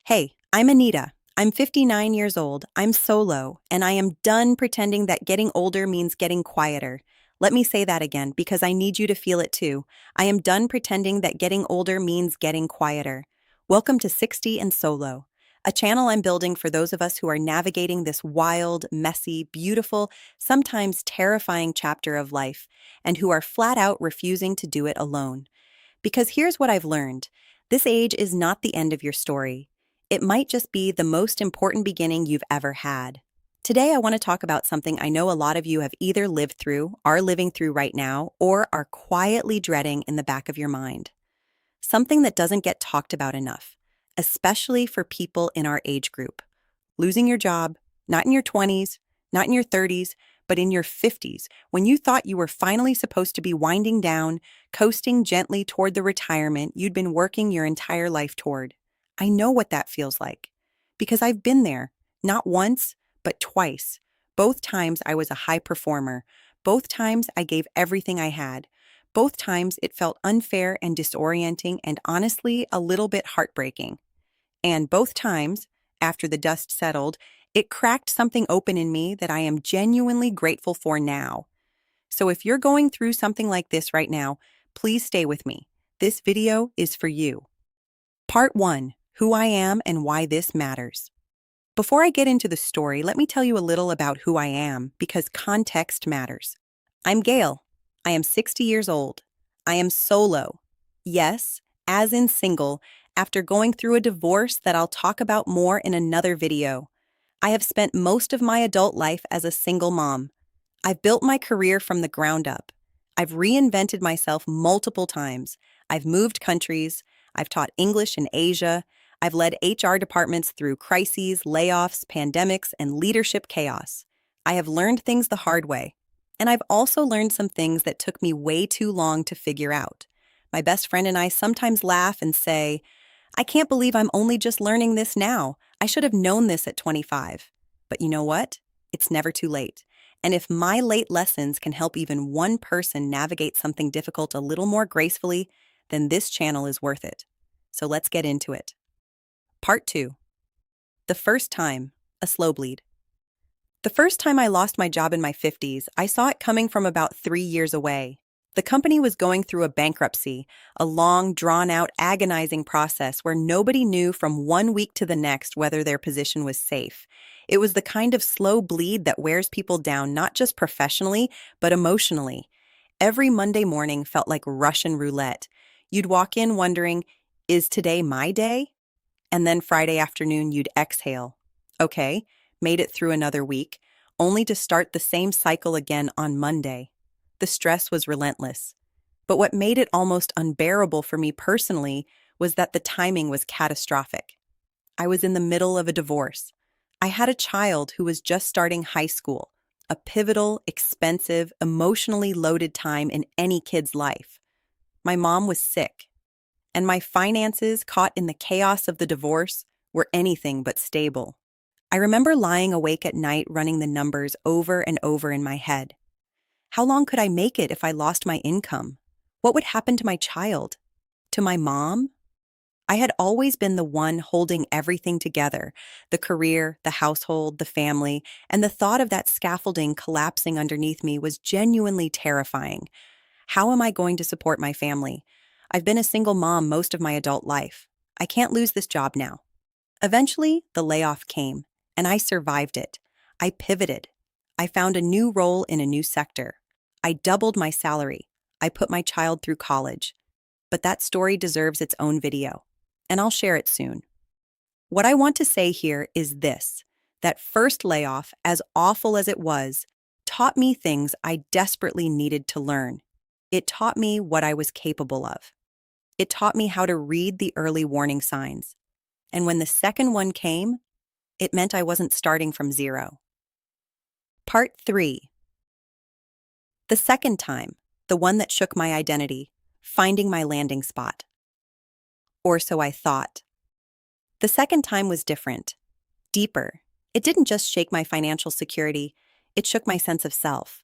Hey, I'm Anita. I'm 59 years old. I'm solo, and I am done pretending that getting older means getting quieter. Let me say that again because I need you to feel it too. I am done pretending that getting older means getting quieter. Welcome to 60 and Solo, a channel I'm building for those of us who are navigating this wild, messy, beautiful, sometimes terrifying chapter of life, and who are flat out refusing to do it alone. Because here's what I've learned: this age is not the end of your story. It might just be the most important beginning you've ever had. Today, I want to talk about something I know a lot of you have either lived through, are living through right now, or are quietly dreading in the back of your mind. Something that doesn't get talked about enough, especially for people in our age group. Losing your job, not in your 20s, not in your 30s, but in your 50s, when you thought you were finally supposed to be winding down, coasting gently toward the retirement you'd been working your entire life toward. I know what that feels like, because I've been there, not once, but twice. Both times I was a high performer. Both times I gave everything I had. Both times it felt unfair and disorienting and honestly a little bit heartbreaking. And both times, after the dust settled, it cracked something open in me that I am genuinely grateful for now. So if you're going through something like this right now, please stay with me. This video is for you. Part 1: Who I am and why this matters. Before I get into the story, let me tell you a little about who I am, because context matters. I'm Gail. I am 60 years old. I am solo. Yes, as in single, after going through a divorce that I'll talk about more in another video. I have spent most of my adult life as a single mom. I've built my career from the ground up. I've reinvented myself multiple times. I've moved countries. I've taught English in Asia. I've led HR departments through crises, layoffs, pandemics, and leadership chaos. I have learned things the hard way. And I've also learned some things that took me way too long to figure out. My best friend and I sometimes laugh and say, I can't believe I'm only just learning this now. I should have known this at 25. But you know what? It's never too late. And if my late lessons can help even one person navigate something difficult a little more gracefully, then this channel is worth it. So let's get into it. Part 2. The first time, a slow bleed. The first time I lost my job in my 50s, I saw it coming from about 3 years away. The company was going through a bankruptcy, a long, drawn-out, agonizing process where nobody knew from one week to the next whether their position was safe. It was the kind of slow bleed that wears people down not just professionally, but emotionally. Every Monday morning felt like Russian roulette. You'd walk in wondering, is today my day? And then Friday afternoon you'd exhale. Okay, made it through another week, only to start the same cycle again on Monday. The stress was relentless. But what made it almost unbearable for me personally was that the timing was catastrophic. I was in the middle of a divorce. I had a child who was just starting high school, a pivotal, expensive, emotionally loaded time in any kid's life. My mom was sick, and my finances, caught in the chaos of the divorce, were anything but stable. I remember lying awake at night running the numbers over and over in my head. How long could I make it if I lost my income? What would happen to my child? To my mom? I had always been the one holding everything together: the career, the household, the family, and the thought of that scaffolding collapsing underneath me was genuinely terrifying. How am I going to support my family? I've been a single mom most of my adult life. I can't lose this job now. Eventually, the layoff came, and I survived it. I pivoted. I found a new role in a new sector. I doubled my salary. I put my child through college. But that story deserves its own video, and I'll share it soon. What I want to say here is this: that first layoff, as awful as it was, taught me things I desperately needed to learn. It taught me what I was capable of. It taught me how to read the early warning signs. And when the second one came, it meant I wasn't starting from zero. Part 3. The second time, the one that shook my identity, finding my landing spot. Or so I thought. The second time was different, deeper. It didn't just shake my financial security, it shook my sense of self.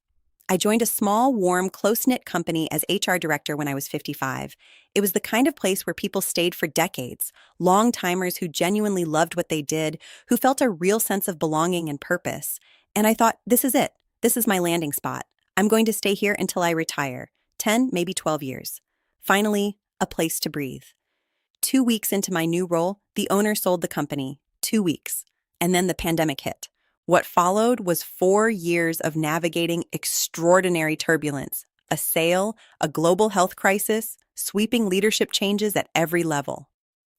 I joined a small, warm, close-knit company as HR director when I was 55. It was the kind of place where people stayed for decades, long-timers who genuinely loved what they did, who felt a real sense of belonging and purpose. And I thought, this is it. This is my landing spot. I'm going to stay here until I retire. 10, maybe 12 years. Finally, a place to breathe. 2 weeks into my new role, the owner sold the company. 2 weeks. And then the pandemic hit. What followed was 4 years of navigating extraordinary turbulence, a sale, a global health crisis, sweeping leadership changes at every level.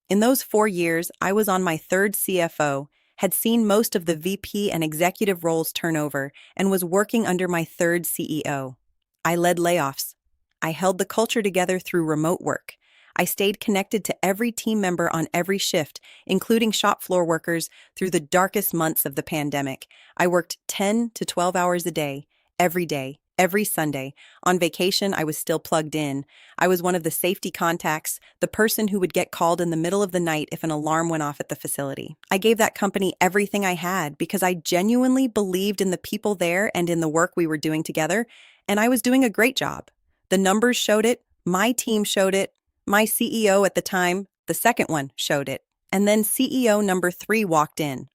In those 4 years, I was on my third CFO, had seen most of the VP and executive roles turn over, and was working under my third CEO. I led layoffs. I held the culture together through remote work. I stayed connected to every team member on every shift, including shop floor workers, through the darkest months of the pandemic. I worked 10 to 12 hours a day, every Sunday. On vacation, I was still plugged in. I was one of the safety contacts, the person who would get called in the middle of the night if an alarm went off at the facility. I gave that company everything I had because I genuinely believed in the people there and in the work we were doing together, and I was doing a great job. The numbers showed it, my team showed it, my CEO at the time, the second one, showed it. And then CEO number 3 walked in.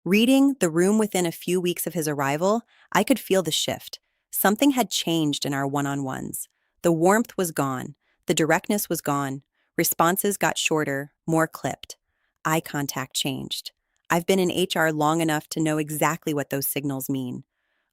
Reading the room within a few weeks of his arrival, I could feel the shift. Something had changed in our one-on-ones. The warmth was gone. The directness was gone. Responses got shorter, more clipped. Eye contact changed. I've been in HR long enough to know exactly what those signals mean.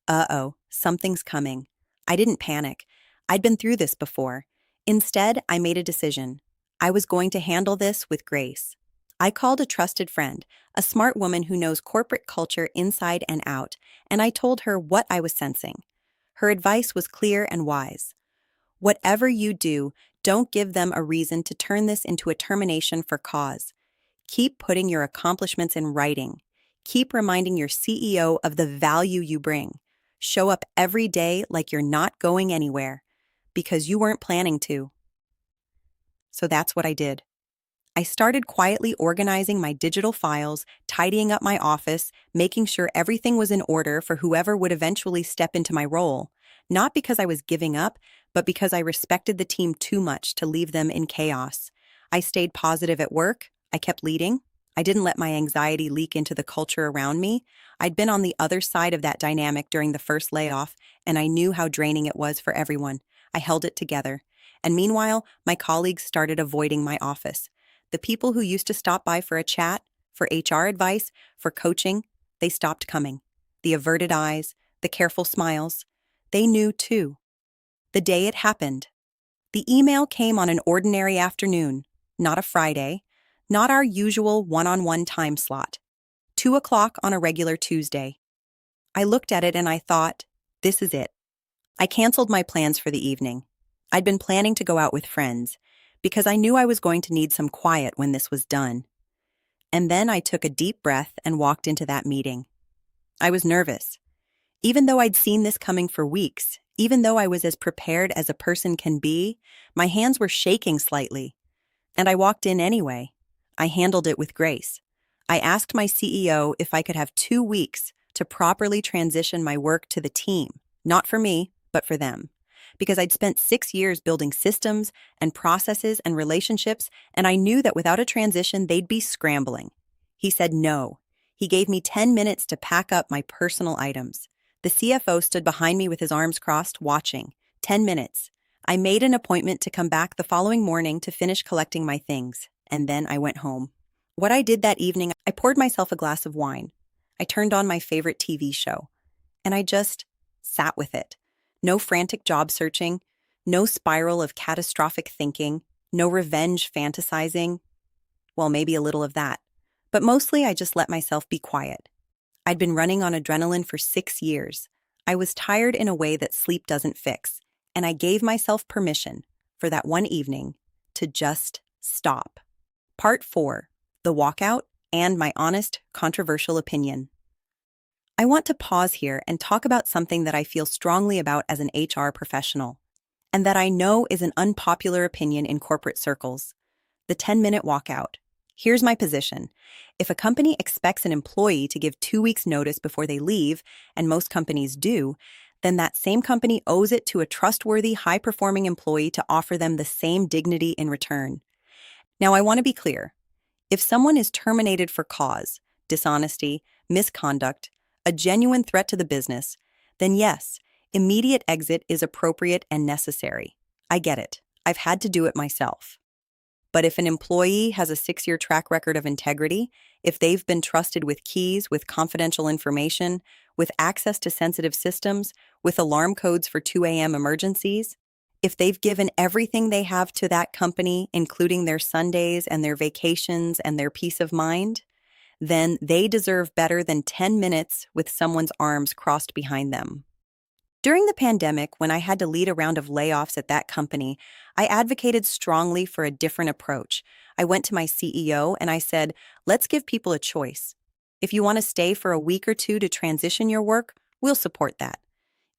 Uh-oh, something's coming. I didn't panic. I'd been through this before. Instead, I made a decision. I was going to handle this with grace. I called a trusted friend, a smart woman who knows corporate culture inside and out, and I told her what I was sensing. Her advice was clear and wise. Whatever you do, don't give them a reason to turn this into a termination for cause. Keep putting your accomplishments in writing. Keep reminding your CEO of the value you bring. Show up every day like you're not going anywhere, because you weren't planning to. So that's what I did. I started quietly organizing my digital files, tidying up my office, making sure everything was in order for whoever would eventually step into my role, not because I was giving up, but because I respected the team too much to leave them in chaos. I stayed positive at work. I kept leading. I didn't let my anxiety leak into the culture around me. I'd been on the other side of that dynamic during the first layoff, and I knew how draining it was for everyone. I held it together. And meanwhile, my colleagues started avoiding my office. The people who used to stop by for a chat, for HR advice, for coaching, they stopped coming. The averted eyes, the careful smiles. They knew too. The day it happened. The email came on an ordinary afternoon, not a Friday, not our usual one-on-one time slot. 2:00 on a regular Tuesday. I looked at it and I thought, this is it. I canceled my plans for the evening. I'd been planning to go out with friends because I knew I was going to need some quiet when this was done. And then I took a deep breath and walked into that meeting. I was nervous. Even though I'd seen this coming for weeks, even though I was as prepared as a person can be, my hands were shaking slightly. And I walked in anyway. I handled it with grace. I asked my CEO if I could have 2 weeks to properly transition my work to the team, not for me, but for them. Because I'd spent 6 years building systems and processes and relationships, and I knew that without a transition, they'd be scrambling. He said no. He gave me 10 minutes to pack up my personal items. The CFO stood behind me with his arms crossed, watching. 10 minutes. I made an appointment to come back the following morning to finish collecting my things, and then I went home. What I did that evening, I poured myself a glass of wine. I turned on my favorite TV show, and I just sat with it. No frantic job searching, no spiral of catastrophic thinking, no revenge fantasizing. Well, maybe a little of that. But mostly I just let myself be quiet. I'd been running on adrenaline for 6 years. I was tired in a way that sleep doesn't fix, and I gave myself permission, for that one evening, to just stop. Part 4. The Walkout and My Honest, Controversial Opinion. I want to pause here and talk about something that I feel strongly about as an HR professional, and that I know is an unpopular opinion in corporate circles: the 10-minute walkout. Here's my position. If a company expects an employee to give 2 weeks' notice before they leave, and most companies do, then that same company owes it to a trustworthy, high-performing employee to offer them the same dignity in return. Now, I want to be clear. If someone is terminated for cause, dishonesty, misconduct, a genuine threat to the business, then yes, immediate exit is appropriate and necessary. I get it. I've had to do it myself. But if an employee has a 6-year track record of integrity, if they've been trusted with keys, with confidential information, with access to sensitive systems, with alarm codes for 2 a.m. emergencies, if they've given everything they have to that company, including their Sundays and their vacations and their peace of mind, then they deserve better than 10 minutes with someone's arms crossed behind them. During the pandemic, when I had to lead a round of layoffs at that company, I advocated strongly for a different approach. I went to my CEO and I said, let's give people a choice. If you want to stay for a week or two to transition your work, we'll support that.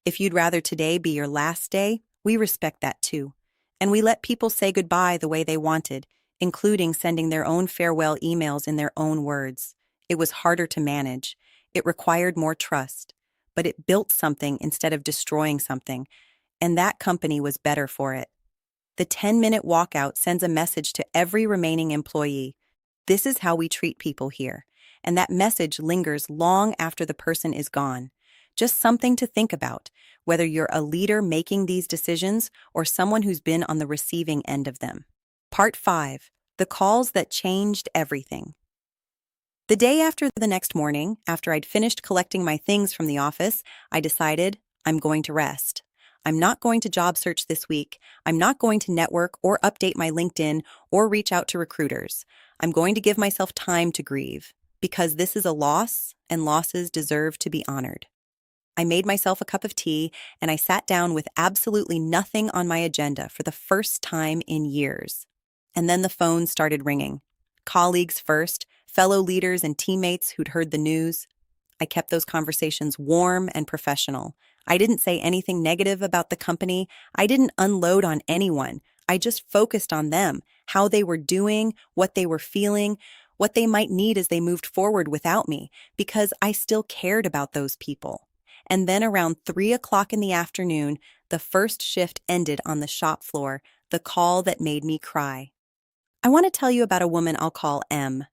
If you'd rather today be your last day, we respect that too. And we let people say goodbye the way they wanted, including sending their own farewell emails in their own words. It was harder to manage. It required more trust. But it built something instead of destroying something, and that company was better for it. The 10-minute walkout sends a message to every remaining employee. This is how we treat people here, and that message lingers long after the person is gone. Just something to think about, whether you're a leader making these decisions or someone who's been on the receiving end of them. Part 5. The calls that changed everything. The day after the next morning, after I'd finished collecting my things from the office, I decided I'm going to rest. I'm not going to job search this week. I'm not going to network or update my LinkedIn or reach out to recruiters. I'm going to give myself time to grieve because this is a loss and losses deserve to be honored. I made myself a cup of tea and I sat down with absolutely nothing on my agenda for the first time in years. And then the phone started ringing. Colleagues first, fellow leaders and teammates who'd heard the news. I kept those conversations warm and professional. I didn't say anything negative about the company. I didn't unload on anyone. I just focused on them, how they were doing, what they were feeling, what they might need as they moved forward without me, because I still cared about those people. And then around 3 o'clock in the afternoon, the first shift ended on the shop floor, the call that made me cry. I want to tell you about a woman I'll call M.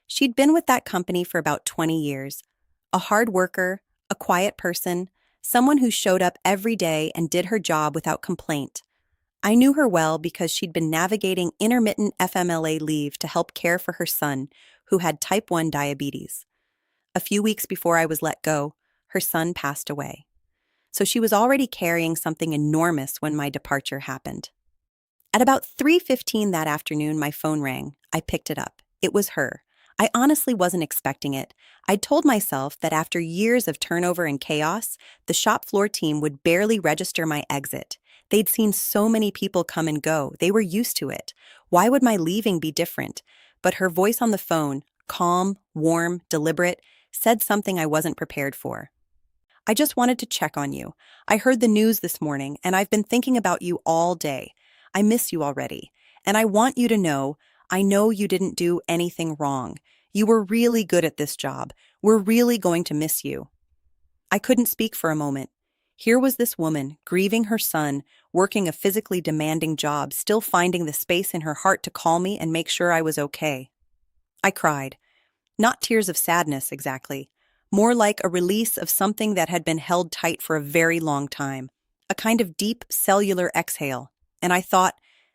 She'd been with that company for about 20 years. A hard worker, a quiet person, someone who showed up every day and did her job without complaint. I knew her well because she'd been navigating intermittent FMLA leave to help care for her son, who had type 1 diabetes. A few weeks before I was let go, her son passed away. So she was already carrying something enormous when my departure happened. At about 3:15 that afternoon, my phone rang. I picked it up. It was her. I honestly wasn't expecting it. I'd told myself that after years of turnover and chaos, the shop floor team would barely register my exit. They'd seen so many people come and go. They were used to it. Why would my leaving be different? But her voice on the phone, calm, warm, deliberate, said something I wasn't prepared for. I just wanted to check on you. I heard the news this morning, and I've been thinking about you all day. I miss you already, and I want you to know I know you didn't do anything wrong. You were really good at this job. We're really going to miss you. I couldn't speak for a moment. Here was this woman, grieving her son, working a physically demanding job, still finding the space in her heart to call me and make sure I was okay. I cried. Not tears of sadness, exactly. More like a release of something that had been held tight for a very long time. A kind of deep cellular exhale. And I thought,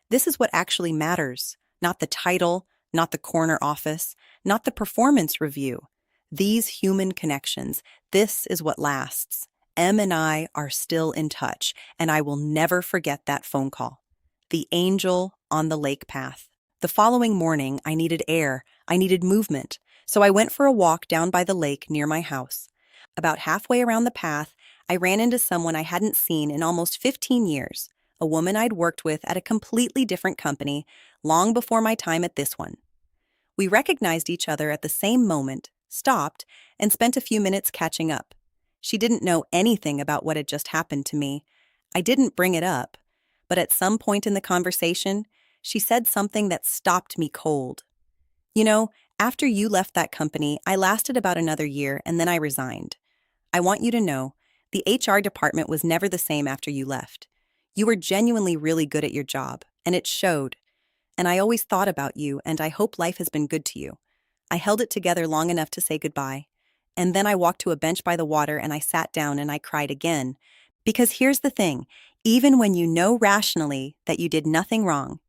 this is what actually matters. Not the title, not the corner office, not the performance review. These human connections, this is what lasts. Em and I are still in touch, and I will never forget that phone call. The angel on the lake path. The following morning, I needed air, I needed movement, so I went for a walk down by the lake near my house. About halfway around the path, I ran into someone I hadn't seen in almost 15 years. A woman I'd worked with at a completely different company long before my time at this one. We recognized each other at the same moment, stopped, and spent a few minutes catching up. She didn't know anything about what had just happened to me. I didn't bring it up, but at some point in the conversation, she said something that stopped me cold. You know, after you left that company, I lasted about another year and then I resigned. I want you to know, The HR department was never the same after you left. You were genuinely really good at your job, and it showed. And I always thought about you, and I hope life has been good to you. I held it together long enough to say goodbye. And then I walked to a bench by the water and I sat down and I cried again. Because here's the thing, even when you know rationally that you did nothing wrong,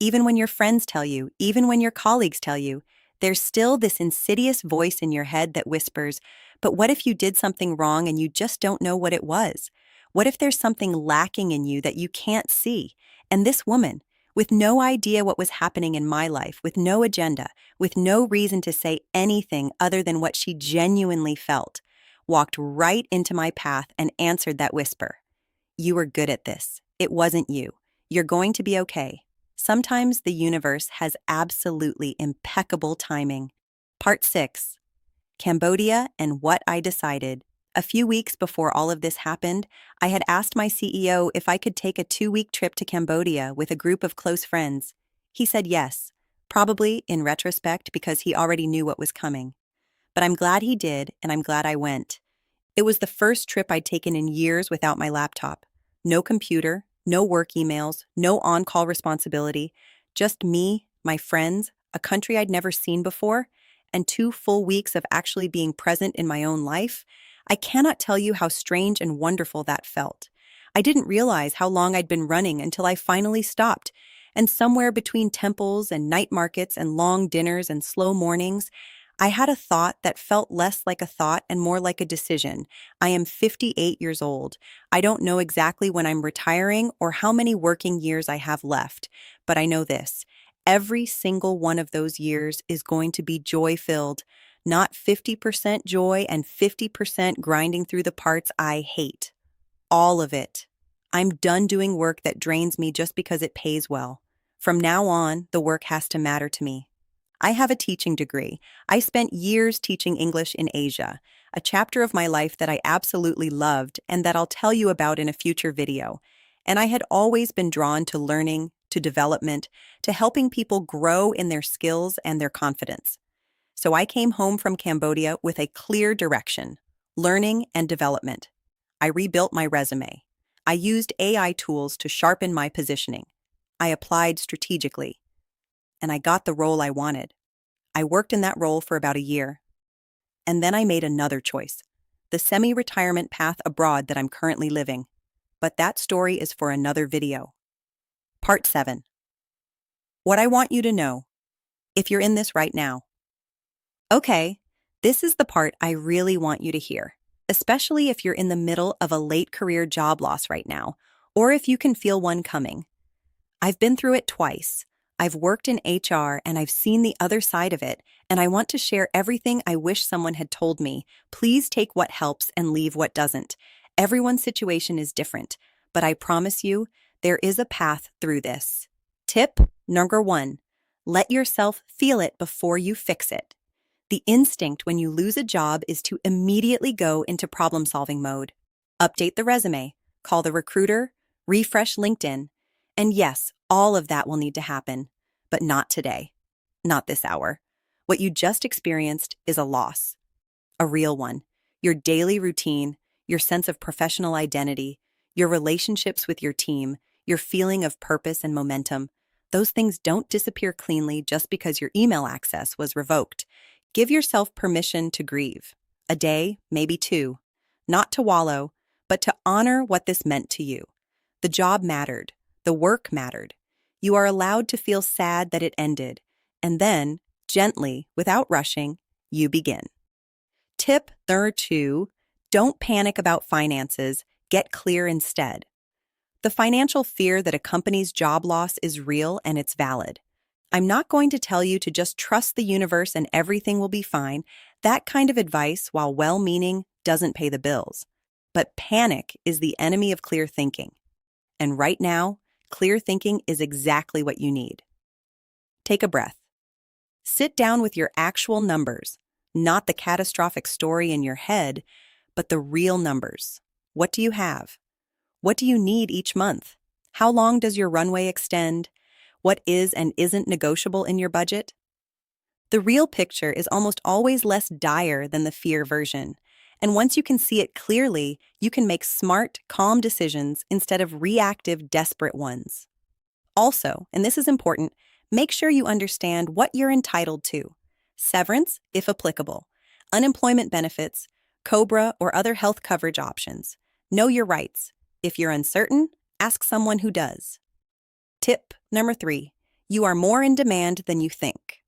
even when your friends tell you, even when your colleagues tell you, there's still this insidious voice in your head that whispers, but what if you did something wrong and you just don't know what it was? What if there's something lacking in you that you can't see? And this woman, with no idea what was happening in my life, with no agenda, with no reason to say anything other than what she genuinely felt, walked right into my path and answered that whisper. You were good at this. It wasn't you. You're going to be okay. Sometimes the universe has absolutely impeccable timing. Part 6. Cambodia and what I decided. A few weeks before all of this happened, I had asked my CEO if I could take a 2-week trip to Cambodia with a group of close friends. He said yes, probably in retrospect because he already knew what was coming. But I'm glad he did, and I'm glad I went. It was the first trip I'd taken in years without my laptop. No computer, no work emails, no on-call responsibility, just me, my friends, a country I'd never seen before, and 2 full weeks of actually being present in my own life. I cannot tell you how strange and wonderful that felt. I didn't realize how long I'd been running until I finally stopped, and somewhere between temples and night markets and long dinners and slow mornings, I had a thought that felt less like a thought and more like a decision. I am 58 years old. I don't know exactly when I'm retiring or how many working years I have left, but I know this. Every single one of those years is going to be joy-filled, not 50% joy and 50% grinding through the parts I hate. All of it. I'm done doing work that drains me just because it pays well. From now on, the work has to matter to me. I have a teaching degree. I spent years teaching English in Asia, a chapter of my life that I absolutely loved and that I'll tell you about in a future video. And I had always been drawn to learning, to development, to helping people grow in their skills and their confidence. So I came home from Cambodia with a clear direction: learning and development. I rebuilt my resume. I used AI tools to sharpen my positioning. I applied strategically. And I got the role I wanted. I worked in that role for about a year. And then I made another choice: the semi-retirement path abroad that I'm currently living. But that story is for another video. Part 7. What I want you to know, if you're in this right now. Okay, this is the part I really want you to hear, especially if you're in the middle of a late career job loss right now, or if you can feel one coming. I've been through it twice. I've worked in HR and I've seen the other side of it, and I want to share everything I wish someone had told me. Please take what helps and leave what doesn't. Everyone's situation is different, but I promise you, there is a path through this. Tip number 1, let yourself feel it before you fix it. The instinct when you lose a job is to immediately go into problem-solving mode. Update the resume, call the recruiter, refresh LinkedIn. And yes, all of that will need to happen, but not today, not this hour. What you just experienced is a loss, a real one. Your daily routine, your sense of professional identity, your relationships with your team, your feeling of purpose and momentum, those things don't disappear cleanly just because your email access was revoked. Give yourself permission to grieve. A day, maybe 2. Not to wallow, but to honor what this meant to you. The job mattered. The work mattered. You are allowed to feel sad that it ended. And then, gently, without rushing, you begin. Tip number 2, don't panic about finances. Get clear instead. The financial fear that accompanies job loss is real and it's valid. I'm not going to tell you to just trust the universe and everything will be fine. That kind of advice, while well-meaning, doesn't pay the bills. But panic is the enemy of clear thinking. And right now, clear thinking is exactly what you need. Take a breath. Sit down with your actual numbers, not the catastrophic story in your head, but the real numbers. What do you have? What do you need each month? How long does your runway extend? What is and isn't negotiable in your budget? The real picture is almost always less dire than the fear version. And once you can see it clearly, you can make smart, calm decisions instead of reactive, desperate ones. Also, and this is important, make sure you understand what you're entitled to. Severance, if applicable. Unemployment benefits, COBRA, or other health coverage options. Know your rights. If you're uncertain, ask someone who does. Tip number 3. You are more in demand than you think.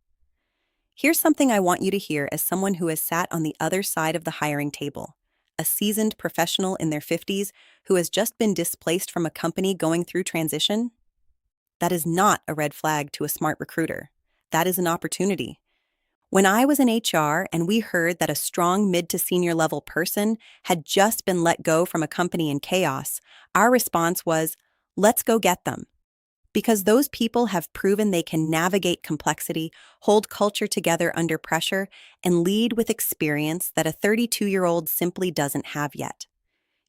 Here's something I want you to hear as someone who has sat on the other side of the hiring table. A seasoned professional in their 50s who has just been displaced from a company going through transition. That is not a red flag to a smart recruiter. That is an opportunity. When I was in HR and we heard that a strong mid to senior level person had just been let go from a company in chaos, our response was, let's go get them. Because those people have proven they can navigate complexity, hold culture together under pressure, and lead with experience that a 32-year-old simply doesn't have yet.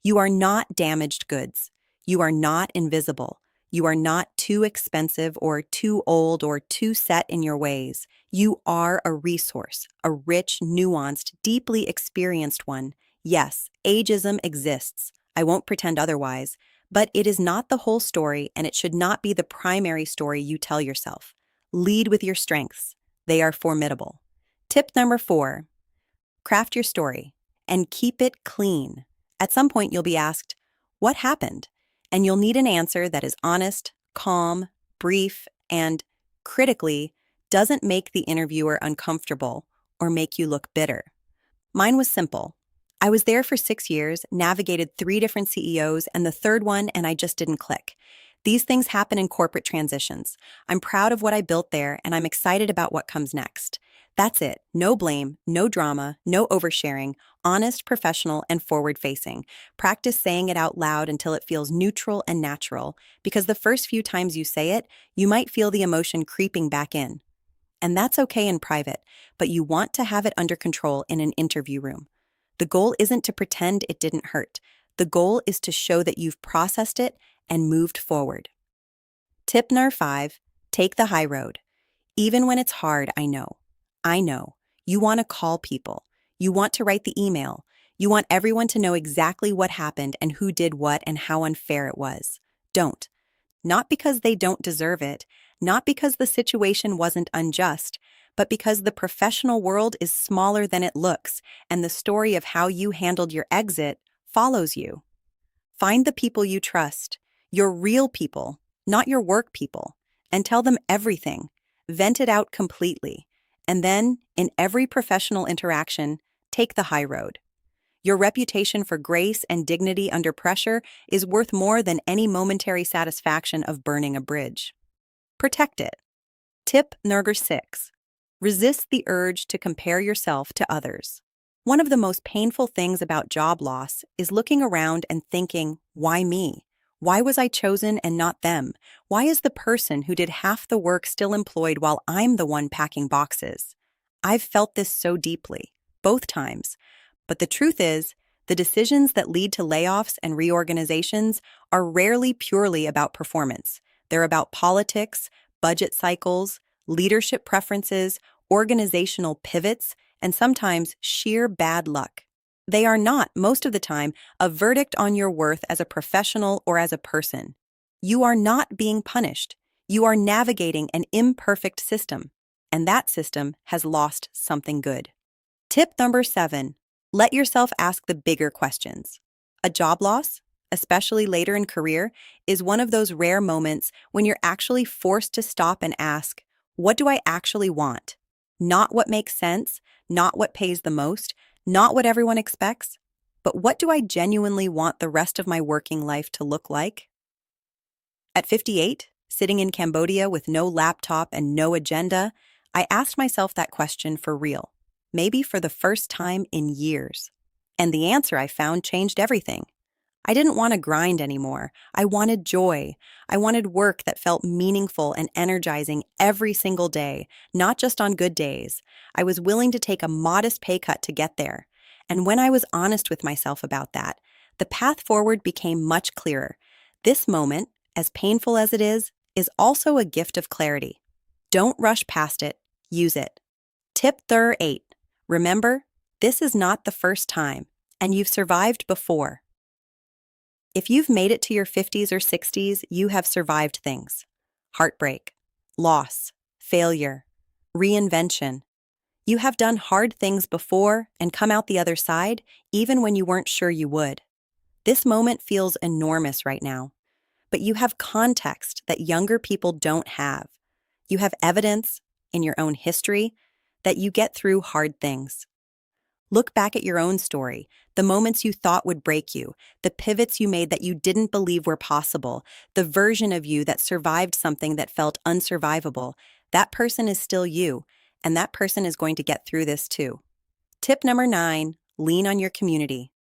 You are not damaged goods. You are not invisible. You are not too expensive or too old or too set in your ways. You are a resource, a rich, nuanced, deeply experienced one. Yes, ageism exists. I won't pretend otherwise. But it is not the whole story, and it should not be the primary story you tell yourself. Lead with your strengths. They are formidable. Tip number 4. Craft your story and keep it clean. At some point, you'll be asked, what happened? And you'll need an answer that is honest, calm, brief, and, critically, doesn't make the interviewer uncomfortable or make you look bitter. Mine was simple. I was there for 6 years, navigated 3 different CEOs, and the third one, and I just didn't click. These things happen in corporate transitions. I'm proud of what I built there, and I'm excited about what comes next. That's it. No blame, no drama, no oversharing, honest, professional, and forward-facing. Practice saying it out loud until it feels neutral and natural, because the first few times you say it, you might feel the emotion creeping back in. And that's okay in private, but you want to have it under control in an interview room. The goal isn't to pretend it didn't hurt. The goal is to show that you've processed it and moved forward. Tip number 5, take the high road. Even when it's hard, I know. You want to call people. You want to write the email. You want everyone to know exactly what happened and who did what and how unfair it was. Don't. Not because they don't deserve it, not because the situation wasn't unjust, but because the professional world is smaller than it looks, and the story of how you handled your exit follows you. Find the people you trust, your real people, not your work people, and tell them everything. Vent it out completely. And then, in every professional interaction, take the high road. Your reputation for grace and dignity under pressure is worth more than any momentary satisfaction of burning a bridge. Protect it. Tip number 6. Resist the urge to compare yourself to others. One of the most painful things about job loss is looking around and thinking, why me? Why was I chosen and not them? Why is the person who did half the work still employed while I'm the one packing boxes? I've felt this so deeply, both times. But the truth is, the decisions that lead to layoffs and reorganizations are rarely purely about performance. They're about politics, budget cycles, leadership preferences, organizational pivots, and sometimes sheer bad luck. They are not, most of the time, a verdict on your worth as a professional or as a person. You are not being punished. You are navigating an imperfect system, and that system has lost something good. Tip number 7. Let yourself ask the bigger questions. A job loss, especially later in career, is one of those rare moments when you're actually forced to stop and ask, what do I actually want? Not what makes sense, not what pays the most, not what everyone expects, but what do I genuinely want the rest of my working life to look like? At 58, sitting in Cambodia with no laptop and no agenda, I asked myself that question for real, maybe for the first time in years. And the answer I found changed everything. I didn't want to grind anymore. I wanted joy. I wanted work that felt meaningful and energizing every single day, not just on good days. I was willing to take a modest pay cut to get there. And when I was honest with myself about that, the path forward became much clearer. This moment, as painful as it is also a gift of clarity. Don't rush past it. Use it. Tip number 8. Remember, this is not the first time, and you've survived before. If you've made it to your 50s or 60s, you have survived things: heartbreak, loss, failure, reinvention. You have done hard things before and come out the other side, even when you weren't sure you would. This moment feels enormous right now, but you have context that younger people don't have. You have evidence in your own history that you get through hard things. Look back at your own story, the moments you thought would break you, the pivots you made that you didn't believe were possible, the version of you that survived something that felt unsurvivable. That person is still you, and that person is going to get through this too. Tip number 9, lean on your community.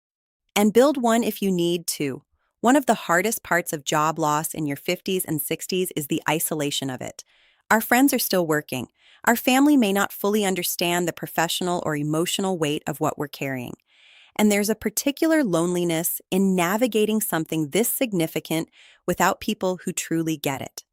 And build one if you need to. One of the hardest parts of job loss in your 50s and 60s is the isolation of it. Our friends are still working. Our family may not fully understand the professional or emotional weight of what we're carrying. And there's a particular loneliness in navigating something this significant without people who truly get it.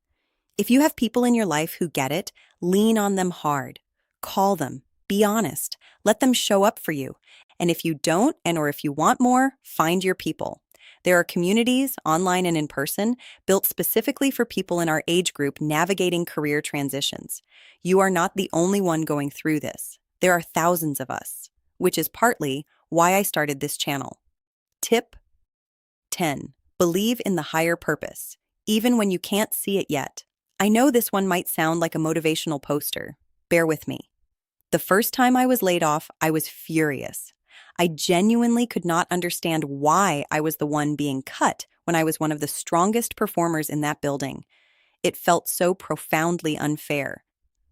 If you have people in your life who get it, lean on them hard. Call them. Be honest. Let them show up for you. And if you don't, or if you want more, find your people. There are communities, online and in person, built specifically for people in our age group navigating career transitions. You are not the only one going through this. There are thousands of us, which is partly why I started this channel. Tip 10. Believe in the higher purpose, even when you can't see it yet. I know this one might sound like a motivational poster. Bear with me. The first time I was laid off, I was furious. I genuinely could not understand why I was the one being cut when I was one of the strongest performers in that building. It felt so profoundly unfair.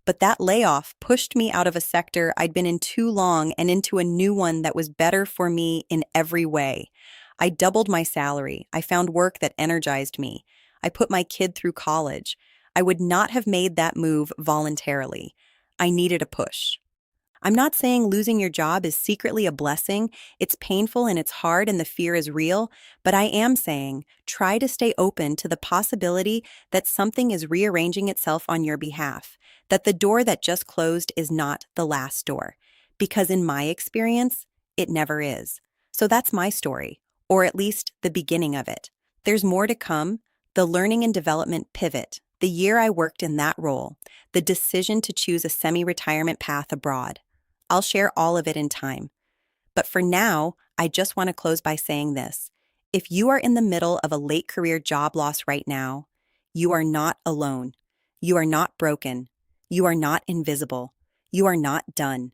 But that layoff pushed me out of a sector I'd been in too long and into a new one that was better for me in every way. I doubled my salary. I found work that energized me. I put my kid through college. I would not have made that move voluntarily. I needed a push. I'm not saying losing your job is secretly a blessing. It's painful and it's hard and the fear is real, but I am saying try to stay open to the possibility that something is rearranging itself on your behalf, that the door that just closed is not the last door, because in my experience, it never is. So that's my story, or at least the beginning of it. There's more to come, the learning and development pivot, the year I worked in that role, the decision to choose a semi-retirement path abroad. I'll share all of it in time. But for now, I just want to close by saying this. If you are in the middle of a late career job loss right now, you are not alone. You are not broken. You are not invisible. You are not done.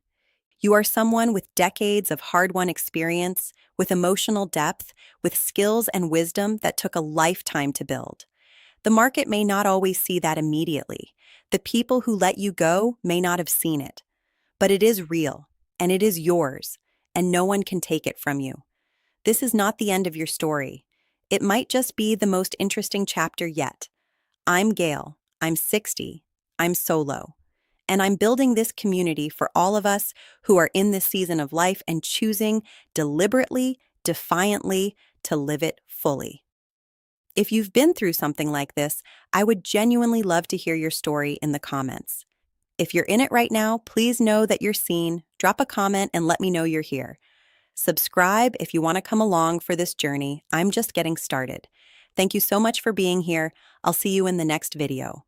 You are someone with decades of hard-won experience, with emotional depth, with skills and wisdom that took a lifetime to build. The market may not always see that immediately. The people who let you go may not have seen it. But it is real, and it is yours, and no one can take it from you. This is not the end of your story. It might just be the most interesting chapter yet. I'm Gail. I'm 60. I'm solo. And I'm building this community for all of us who are in this season of life and choosing deliberately, defiantly to live it fully. If you've been through something like this, I would genuinely love to hear your story in the comments. If you're in it right now, please know that you're seen. Drop a comment and let me know you're here. Subscribe if you want to come along for this journey. I'm just getting started. Thank you so much for being here. I'll see you in the next video.